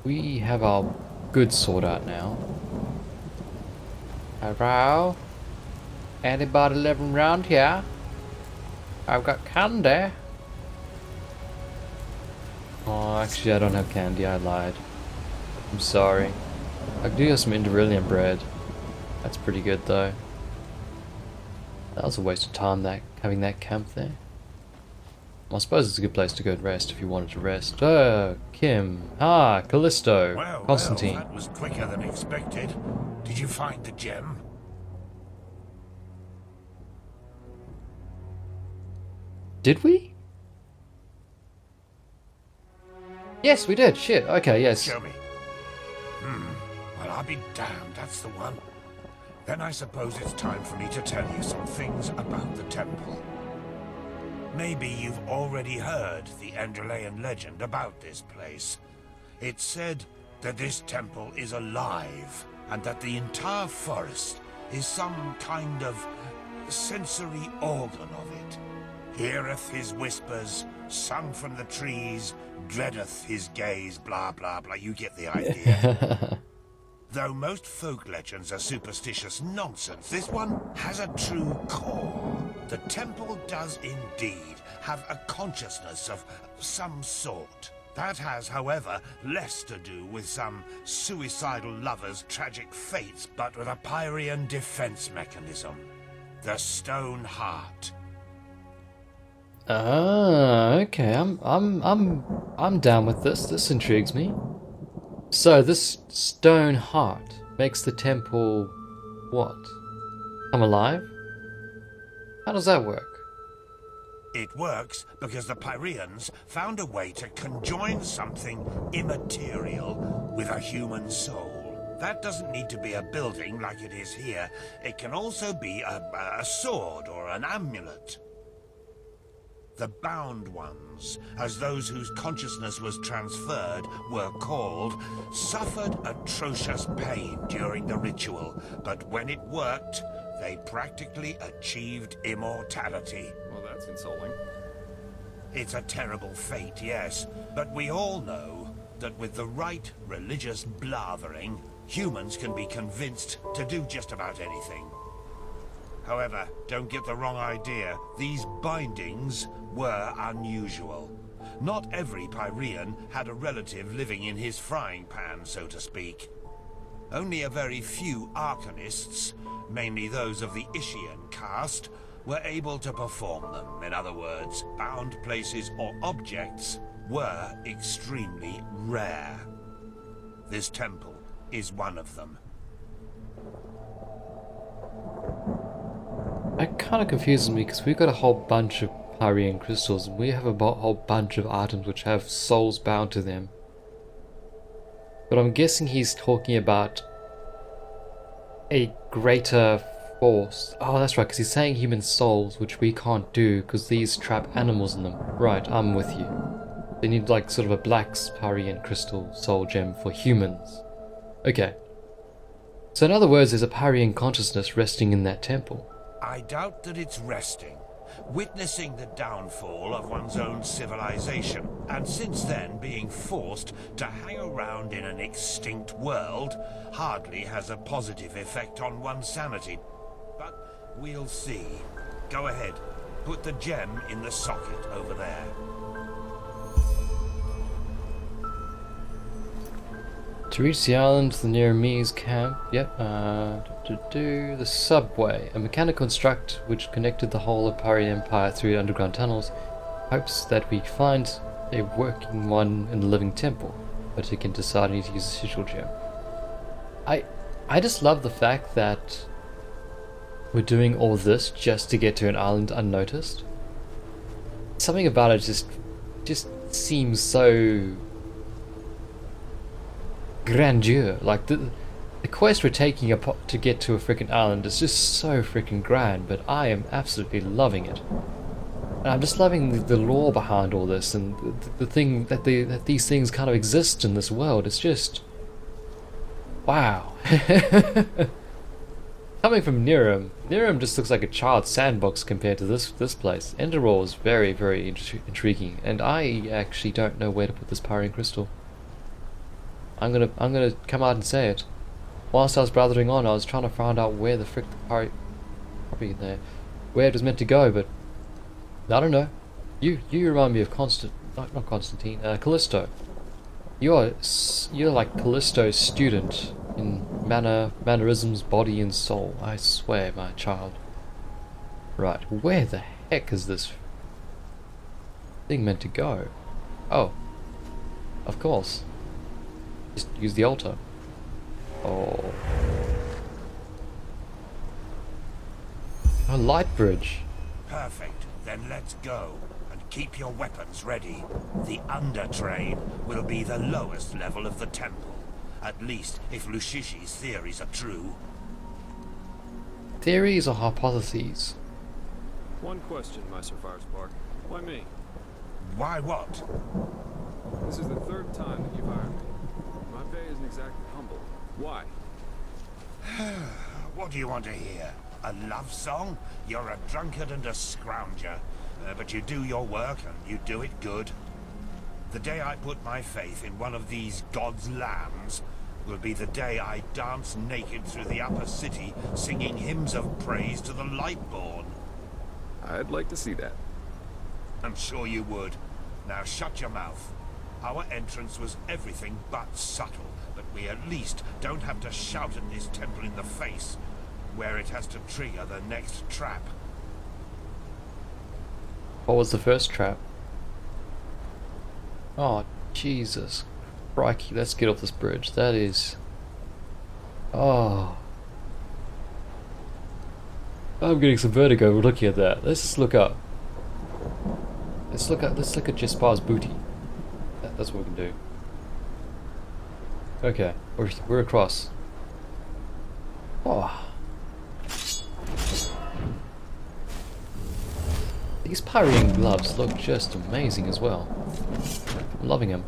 we have our good sword out now. Hello? Anybody living around here? I've got candy. Oh, actually I don't have candy, I lied. I'm sorry. I do have some Enderalian bread. That's pretty good though. That was a waste of time having that camp there. Well, I suppose it's a good place to go and rest if you wanted to rest. Kim. Ah, Callisto. Well, Constantine. that was quicker than expected. Did you find the gem? Did we? Yes, we did. Shit. Okay, yes. Show me. Well, I'll be damned, that's the one. Then I suppose it's time for me to tell you some things about the temple. Maybe you've already heard the Enderalian legend about this place. It's said that this temple is alive, and that the entire forest is some kind of sensory organ of it. Heareth his whispers, sung from the trees, dreadeth his gaze, blah blah blah, you get the idea. Though most folk legends are superstitious nonsense, this one has a true core. The temple does indeed have a consciousness of some sort. That has, however, less to do with some suicidal lover's tragic fates, but with a Pyrian defense mechanism. The stone heart. Ah, okay. I'm down with this. This intrigues me. So this stone heart makes the temple what? Come alive? How does that work? It works because the Pyrians found a way to conjoin something immaterial with a human soul. That doesn't need to be a building like it is here. It can also be a sword or an amulet. The bound ones, as those whose consciousness was transferred were called, suffered atrocious pain during the ritual, but when it worked, they practically achieved immortality. Well, that's insulting. It's a terrible fate, yes, but we all know that with the right religious blathering, humans can be convinced to do just about anything. However, don't get the wrong idea. These bindings were unusual. Not every Pyrian had a relative living in his frying pan, so to speak. Only a very few Arcanists, mainly those of the Ishian caste, were able to perform them. In other words, bound places or objects were extremely rare. This temple is one of them. That kind of confuses me because we've got a whole bunch of Pyrian crystals and we have a whole bunch of items which have souls bound to them. But I'm guessing he's talking about a greater force. Oh, that's right, because he's saying human souls, which we can't do because these trap animals in them. Right, I'm with you. They need like sort of a black Pyrian crystal soul gem for humans. Okay. So in other words, there's a Pyrian consciousness resting in that temple. I doubt that it's resting, witnessing the downfall of one's own civilization, and since then being forced to hang around in an extinct world hardly has a positive effect on one's sanity. But we'll see. Go ahead, put the gem in the socket over there. To reach the island, the Nehrim's camp, yep, the subway, a mechanical construct which connected the whole of Pyrian Empire through underground tunnels, hopes that we find a working one in the living temple, but it can decide to use a sigil gem. I just love the fact that we're doing all this just to get to an island unnoticed. Something about it just seems so grandeur. Like the quest we're taking to get to a freaking island is just so freaking grand, but I am absolutely loving it. And I'm just loving the lore behind all this and the thing that these things kind of exist in this world. It's just wow. Coming from Nehrim just looks like a child's sandbox compared to this place. Enderal is very, very intriguing, and I actually don't know where to put this Pyrian crystal. I'm gonna come out and say it. Whilst I was blathering on, I was trying to find out where the frick the probably there, where it was meant to go, but I don't know. You remind me of not Constantine, Callisto. You're like Callisto's student in mannerisms, body and soul. I swear, my child. Right, where the heck is this thing meant to go? Oh, of course. Just use the altar. Oh. A light bridge. Perfect. Then let's go. And keep your weapons ready. The Undertrain will be the lowest level of the temple. At least, if Lushishi's theories are true. Theories or hypotheses? One question, Master Firespark. Why me? Why what? This is the third time that you've hired me. My pay isn't exactly humble. Why? What do you want to hear? A love song? You're a drunkard and a scrounger. But you do your work, and you do it good. The day I put my faith in one of these god's lambs will be the day I dance naked through the upper city, singing hymns of praise to the Lightborn. I'd like to see that. I'm sure you would. Now shut your mouth. Our entrance was everything but subtle, but we at least don't have to shout at this temple in the face, where it has to trigger the next trap. What was the first trap? Oh, Jesus. Crikey, let's get off this bridge. That is... Oh. I'm getting some vertigo looking at that. Let's just look up. Let's look at Jespar's booty. That's what we can do. Okay, we're across. Oh. These parrying gloves look just amazing as well. I'm loving them.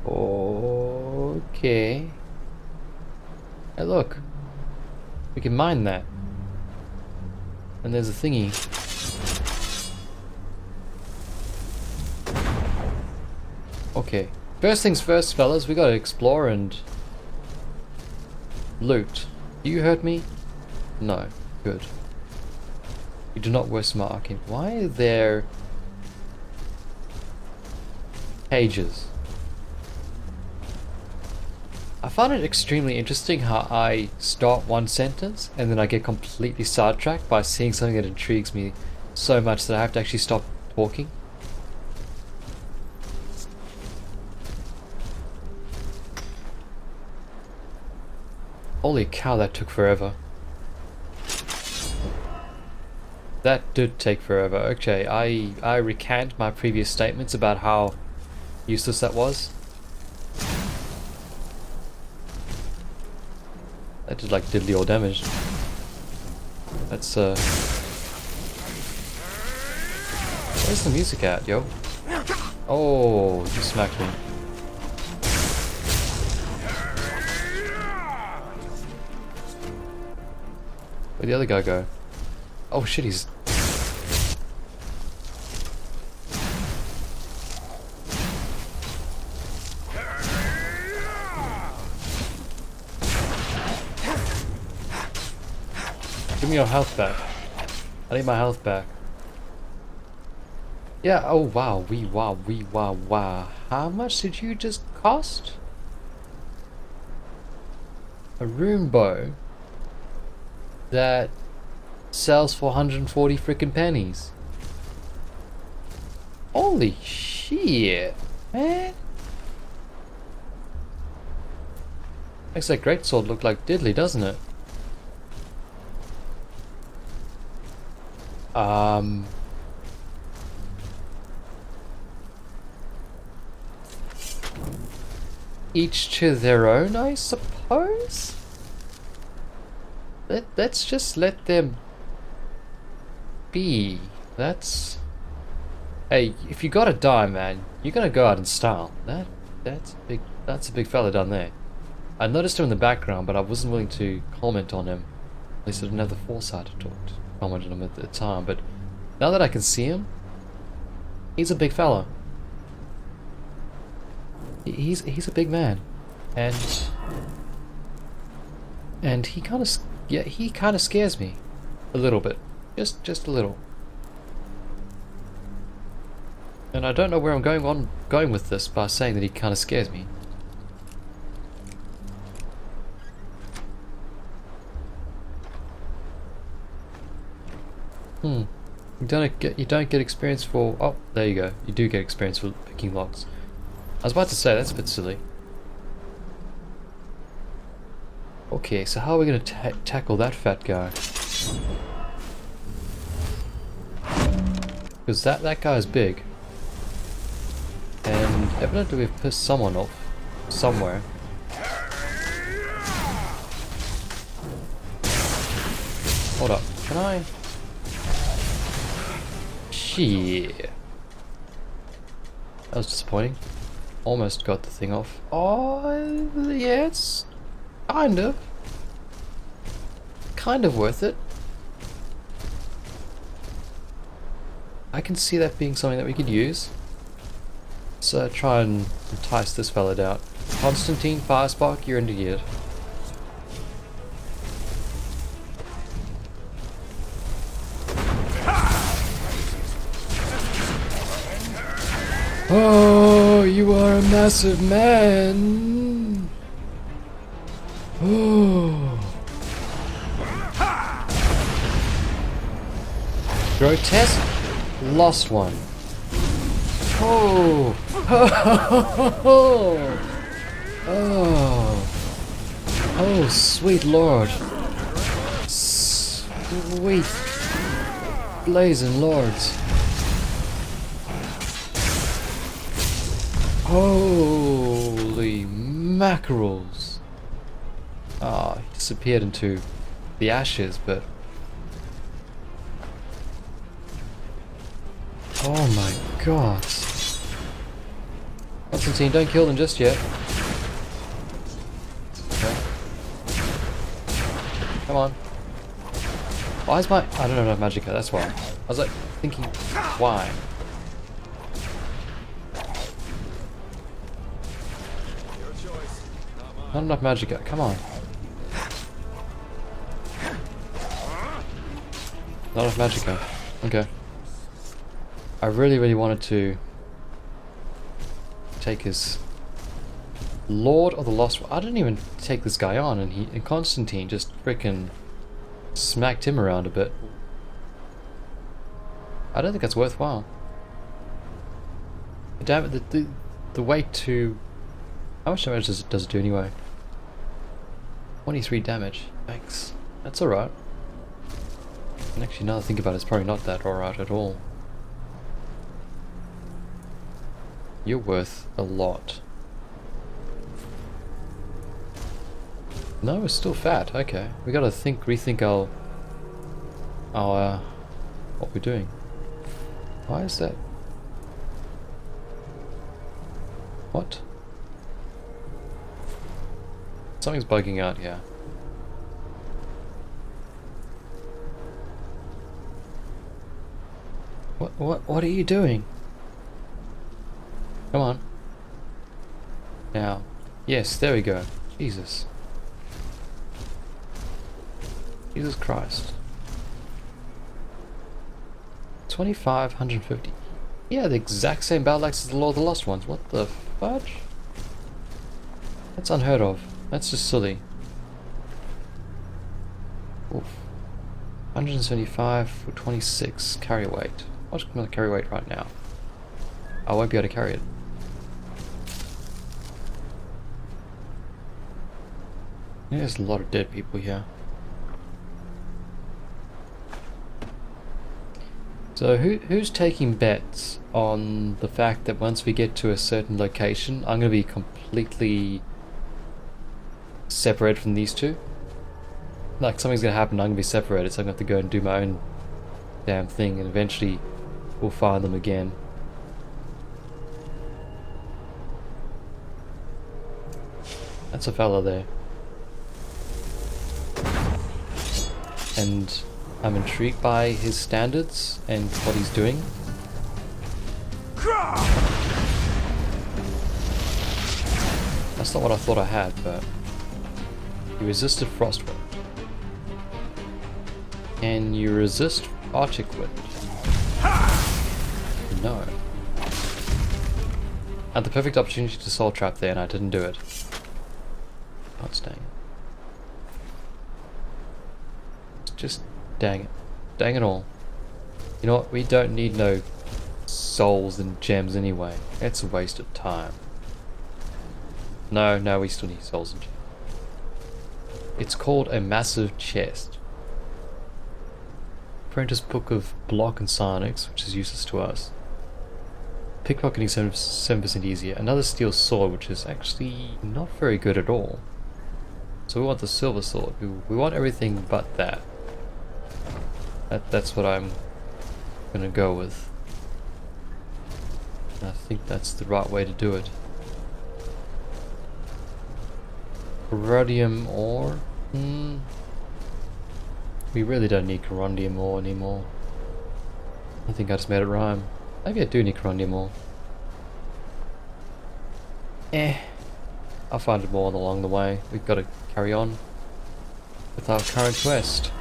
Okay. Hey, look. We can mine that. And there's a thingy. Okay. First things first, fellas. We gotta explore and loot. Do you hurt me? No. Good. You do not worsen my arcane. Why are there cages? I find it extremely interesting how I start one sentence and then I get completely sidetracked by seeing something that intrigues me so much that I have to actually stop talking. Holy cow, that took forever. That did take forever. Okay, I recant my previous statements about how useless that was. That did like diddly all damage. That's where's the music at, yo? Oh, you smacked me. Where'd the other guy go? Oh shit, he's... Give me your health back. I need my health back. Yeah, oh wow, wow. How much did you just cost? A rune bow that sells for 140 freaking pennies. Holy shit, man. Makes that greatsword look like diddly, doesn't it? Each to their own, I suppose? Let's just let them be. That's... Hey, if you gotta die, man, you're gonna go out in style. That's a big fella down there. I noticed him in the background, but I wasn't willing to comment on him. At least I didn't have the foresight to comment on him at the time, but Now that I can see him, he's a big fella. He's a big man, and he kind of scares me a little bit, just a little. And I don't know where I'm going with this by saying that he kind of scares me. You don't get experience for... Oh, there you go. You do get experience for picking locks. I was about to say, that's a bit silly. Okay, so how are we going to tackle that fat guy? Because that guy's big. And evidently we've pissed someone off. Somewhere. Hold up. Can I... Shit. That was disappointing. Almost got the thing off. Oh, yeah, it's kind of worth it. I can see that being something that we could use. So try and entice this fella out. Constantine, Firespark, you're into it. Oh, you are a massive man. Oh. Grotesque, lost one. Oh. Oh. Oh, sweet lord. Sweet blazing lords. Holy mackerels. Ah, he disappeared into the ashes, but... Oh my god. Constantine, don't kill them just yet. Okay. Come on. Why is my... I don't know enough magicka, that's why. I was like, thinking, why? Not enough magicka, come on. Not enough magicka. Okay. I really wanted to take his Lord of the Lost... I didn't even take this guy on, and Constantine just frickin' smacked him around a bit. I don't think that's worthwhile. Damn it, the weight to... How much damage does it do anyway? 23 damage. Thanks. That's alright. And actually, now that I think about it, it's probably not that alright at all. You're worth a lot. No, we're still fat. Okay, we gotta rethink our what we're doing. Why is that? What? Something's bugging out here. What are you doing? Come on. Now. Yes, there we go. Jesus. Jesus Christ. 25, 150. Yeah, the exact same battle axe as the Lord of the Lost Ones. What the fudge? That's unheard of. That's just silly. Oof. 175 for 26 carry weight. I'll just come on the carry weight right now. I won't be able to carry it. There's a lot of dead people here. So who's taking bets on the fact that once we get to a certain location, I'm going to be completely separated from these two? Like something's going to happen, I'm going to be separated, so I'm going to have to go and do my own damn thing, and eventually we'll find them again. That's a fella there. And I'm intrigued by his standards and what he's doing. That's not what I thought I had, but you resisted Frostwind. Can you resist Arctic Wind? No. I had the perfect opportunity to soul trap there and I didn't do it. Oh, dang it. Just dang it. Dang it all. You know what? We don't need no souls and gems anyway. It's a waste of time. No, we still need souls and gems. It's called a massive chest. Apprentice Book of Block and Psionics, which is useless to us. Pickpocketing 7% easier. Another steel sword, which is actually not very good at all. So we want the silver sword. We want everything but that. That's what I'm gonna go with. And I think that's the right way to do it. Corundum ore? We really don't need corundum ore anymore. I think I just made it rhyme. Maybe I do need corundum ore. I'll find more along the way. We've got to carry on with our current quest.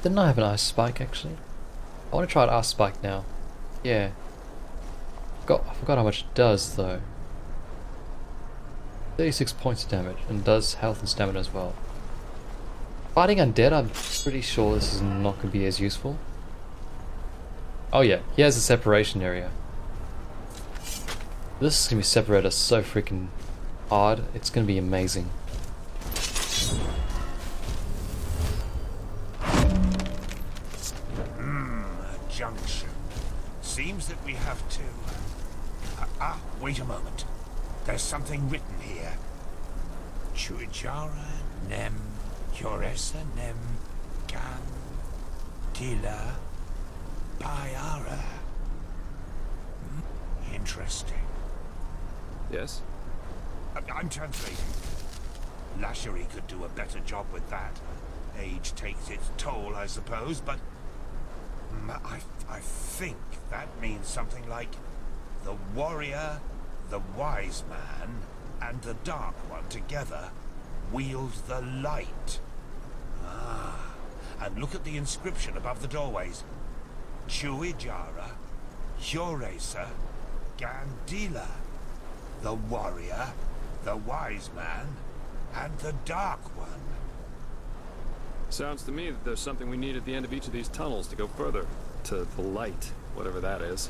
Didn't I have an ice spike actually? I want to try an ice spike now. Yeah. I forgot how much it does though. 36 points of damage and does health and stamina as well. Fighting undead, I'm pretty sure this is not going to be as useful. Oh yeah, he has a separation area. This is going to be separated so freaking hard, it's going to be amazing. A junction. Seems that we have to... wait a moment. There's something written here. Chuijara, Nem, Yoresa, Nem, Gan, Tila, Pyara. Interesting. Yes? I'm translating. Lashery could do a better job with that. Age takes its toll, I suppose, but... I think that means something like... the warrior, the wise man, and the dark one together wield the light. Ah, and look at the inscription above the doorways. Chuijara, Yoresa, Gandila. The warrior, the wise man, and the dark one. Sounds to me that there's something we need at the end of each of these tunnels to go further. To the light, whatever that is.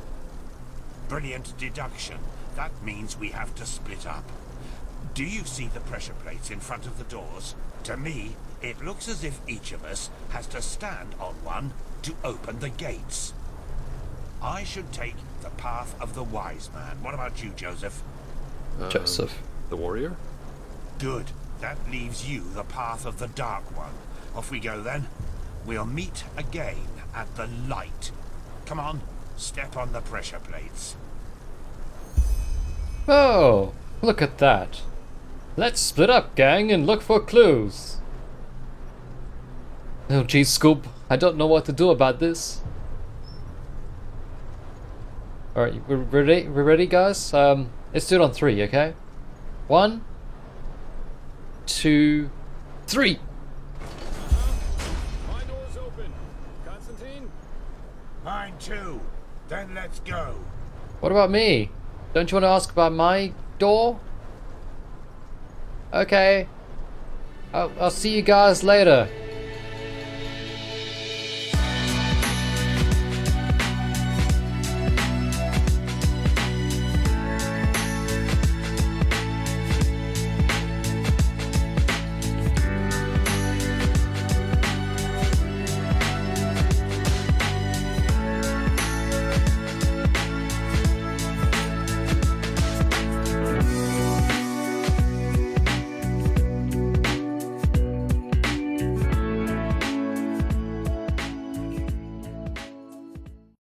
Brilliant deduction. That means we have to split up. Do you see the pressure plates in front of the doors? To me, it looks as if each of us has to stand on one to open the gates. I should take the path of the wise man. What about you, Joseph? Joseph. The warrior? Good. That leaves you the path of the dark one. Off we go then. We'll meet again at the light. Come on, step on the pressure plates. Oh, look at that. Let's split up, gang, and look for clues. Oh geez, Scoop, I don't know what to do about this. Alright, we're ready guys? Let's do it on 3, okay? 1, 2, 3! My door's open. Constantine? Mine too. Then let's go. What about me? Don't you want to ask about my door? Okay. I'll see you guys later.